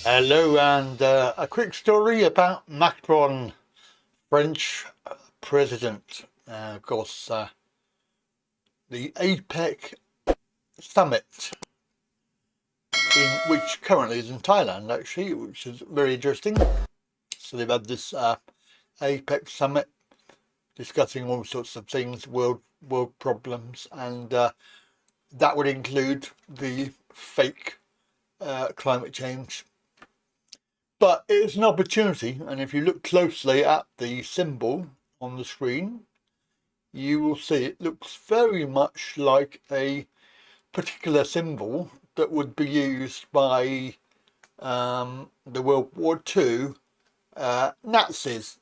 Hello, and a quick story about Macron, French president. Of course, the APEC summit, which currently is in Thailand, actually, which is very interesting. So they've had this APEC summit discussing all sorts of things, world problems, and that would include the fake climate change. But it's an opportunity, and if you look closely at the symbol on the screen, you will see it looks very much like a particular symbol that would be used by the World War II Nazis.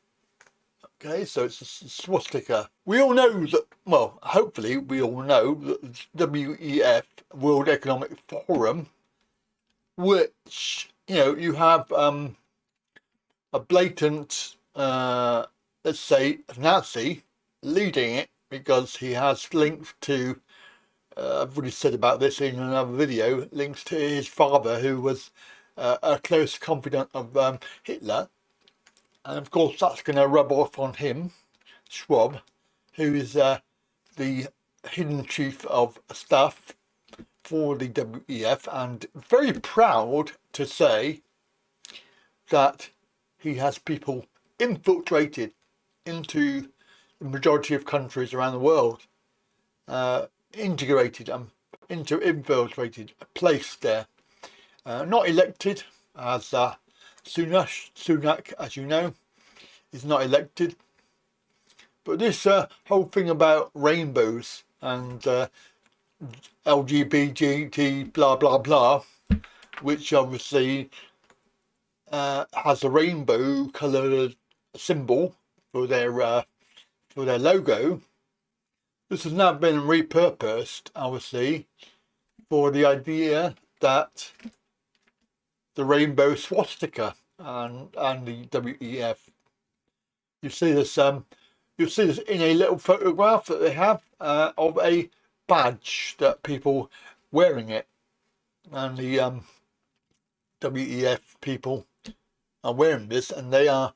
Okay, so it's a swastika. We all know that, well, hopefully we all know that the WEF, World Economic Forum, which, you know, you have a blatant, let's say, Nazi leading it, because he has links to, I've already said about this in another video, links to his father, who was a close confidant of Hitler. And of course that's going to rub off on him, Schwab, who is the hidden chief of staff for the WEF, and very proud to say that he has people infiltrated into the majority of countries around the world, integrated and infiltrated, placed there, not elected, as Sunak, as you know, is not elected. But this whole thing about rainbows and LGBT blah blah blah, which obviously has a rainbow coloured symbol for their logo. This has now been repurposed, obviously, for the idea that the rainbow swastika and the WEF. You see this. You'll see this in a little photograph that they have of a badge that people wearing it, and the WEF people are wearing this, and they are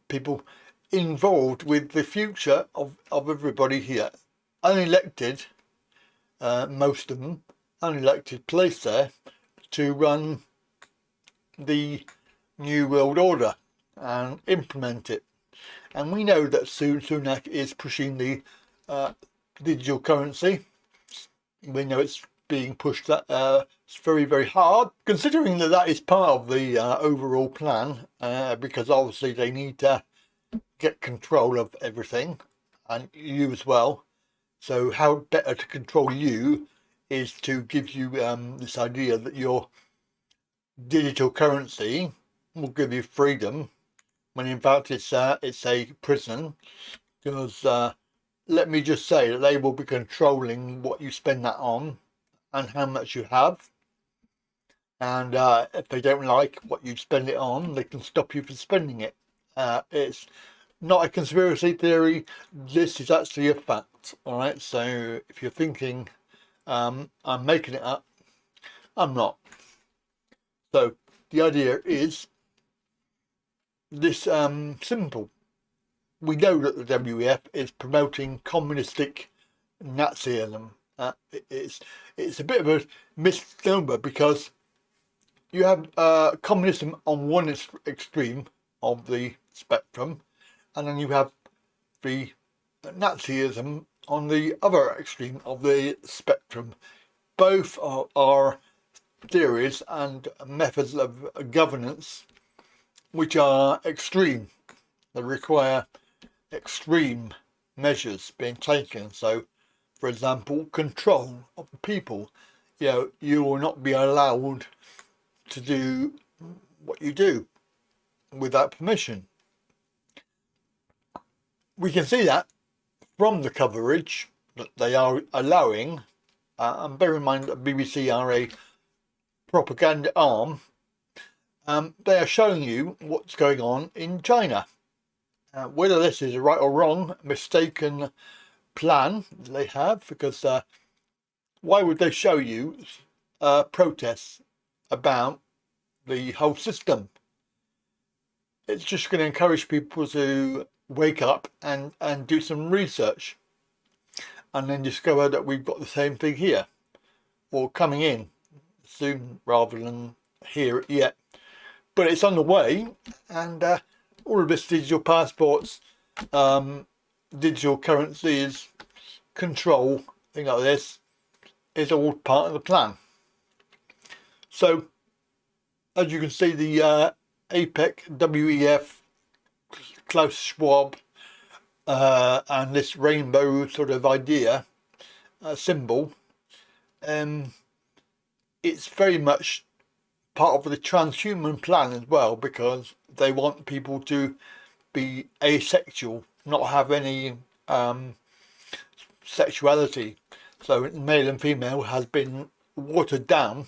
people involved with the future of everybody here. Unelected, most of them, unelected, placed there to run the New World Order and implement it. And we know that Sunak is pushing the digital currency. We know it's being pushed it's very, very hard, considering that that is part of the overall plan, because obviously they need to get control of everything, and you as well. So how better to control you is to give you this idea that your digital currency will give you freedom, when in fact it's a prison, because let me just say that they will be controlling what you spend that on and how much you have, and if they don't like what you spend it on, they can stop you from spending it. It's not a conspiracy theory, this is actually a fact. All right, so if you're thinking I'm making it up, I'm not. So the idea is this simple. We know that the WEF is promoting communistic Nazism. It's a bit of a misnomer, because you have communism on one extreme of the spectrum, and then you have the Nazism on the other extreme of the spectrum. Both are theories and methods of governance which are extreme. They require extreme measures being taken. So, for example, control of the people. You know, you will not be allowed to do what you do without permission. We can see that from the coverage that they are allowing, and bear in mind that BBC are a propaganda arm. They are showing you what's going on in China. Whether this is right or wrong, mistaken plan they have, because why would they show you protests about the whole system? It's just going to encourage people to wake up and do some research, and then discover that we've got the same thing here, or coming in soon rather than hear it yet. But it's on the way, and all of this digital passports, digital currencies, control, things like this, is all part of the plan. So, as you can see, the APEC, WEF, Klaus Schwab, and this rainbow sort of idea, symbol, it's very much part of the transhuman plan as well, because they want people to be asexual, not have any sexuality. So male and female has been watered down,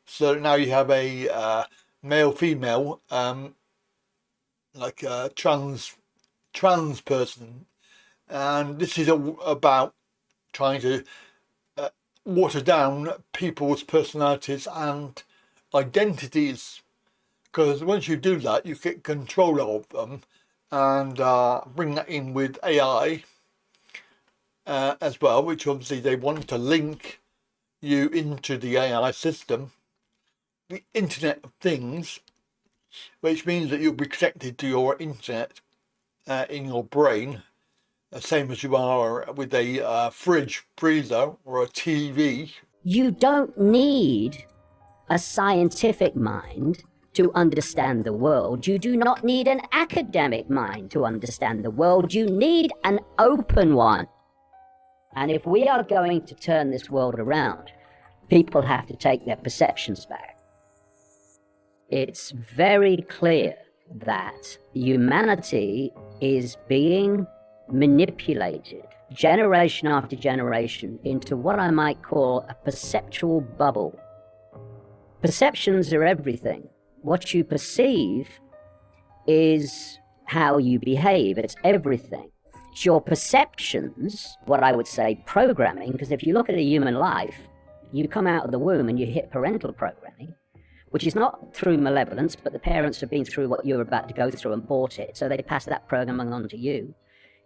so now you have a male female, like a trans person, and this is about trying to water down people's personalities and identities, because once you do that, you get control of them, and bring that in with AI as well, which obviously they want to link you into the AI system, the Internet of Things, which means that you'll be connected to your internet in your brain, the same as you are with a fridge, freezer, or a TV. You don't need a scientific mind to understand the world. You do not need an academic mind to understand the world. You need an open one. And if we are going to turn this world around, people have to take their perceptions back. It's very clear that humanity is being manipulated generation after generation into what I might call a perceptual bubble. Perceptions are everything. What you perceive is how you behave. It's everything. It's your perceptions, what I would say programming, because if you look at a human life, you come out of the womb and you hit parental programming, which is not through malevolence, but the parents have been through what you're about to go through and bought it, so they pass that programming on to you.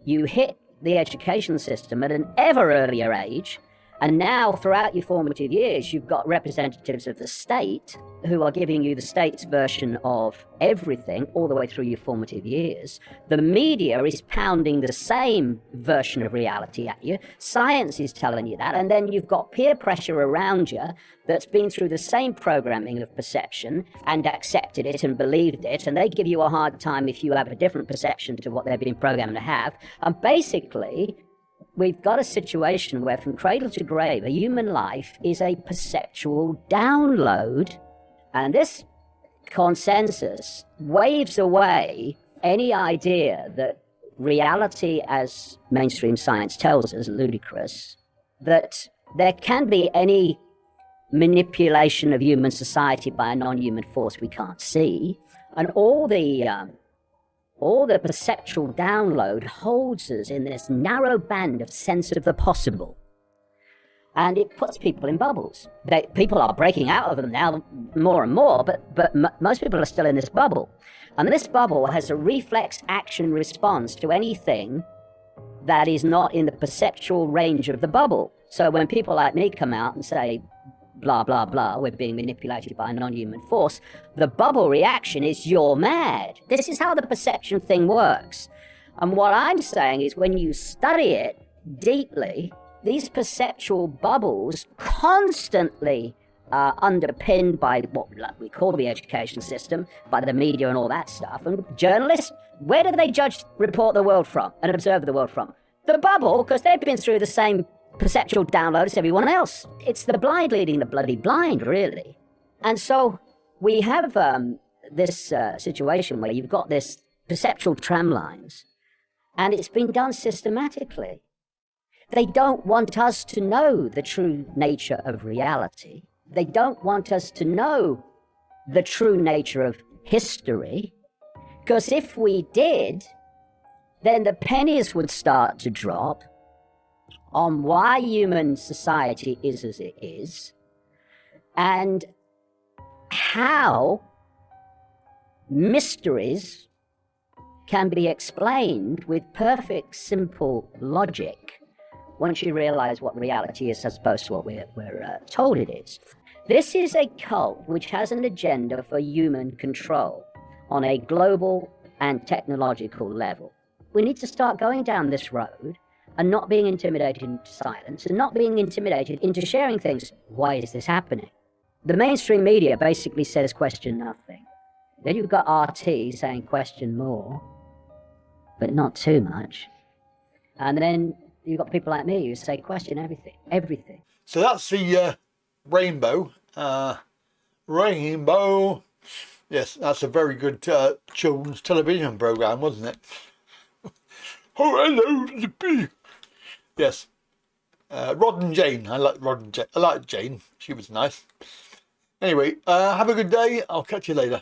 You hit the education system at an ever earlier age, and now throughout your formative years, you've got representatives of the state who are giving you the state's version of everything all the way through your formative years. The media is pounding the same version of reality at you. Science is telling you that. And then you've got peer pressure around you that's been through the same programming of perception and accepted it and believed it. And they give you a hard time if you have a different perception to what they've been programmed to have. And basically, we've got a situation where from cradle to grave, a human life is a perceptual download. And this consensus waves away any idea that reality, as mainstream science tells us, ludicrous, that there can be any manipulation of human society by a non-human force we can't see. And all the perceptual download holds us in this narrow band of sense of the possible. And it puts people in bubbles. People are breaking out of them now more and more, but most people are still in this bubble. And this bubble has a reflex action response to anything that is not in the perceptual range of the bubble. So when people like me come out and say, blah, blah, blah, we're being manipulated by a non-human force, the bubble reaction is, you're mad. This is how the perception thing works. And what I'm saying is, when you study it deeply, these perceptual bubbles constantly are underpinned by what we call the education system, by the media and all that stuff. And journalists, where do they report the world from and observe the world from? The bubble, because they've been through the same perceptual download as everyone else. It's the blind leading the bloody blind, really. And so we have this situation where you've got this perceptual tram lines, and it's been done systematically. They don't want us to know the true nature of reality. They don't want us to know the true nature of history, because if we did, then the pennies would start to drop, on why human society is as it is, and how mysteries can be explained with perfect, simple logic once you realize what reality is as opposed to what we're told it is. This is a cult which has an agenda for human control on a global and technological level. We need to start going down this road and not being intimidated into silence and not being intimidated into sharing things. Why is this happening? The mainstream media basically says question nothing. Then you've got RT saying question more, but not too much. And then you've got people like me who say question everything, everything. So that's the Rainbow. Rainbow. Yes, that's a very good children's television program, wasn't it? Oh, hello, Zippy. Yes. Rod and Jane. I like Rod and Jane. I like Jane. She was nice. Anyway, have a good day. I'll catch you later.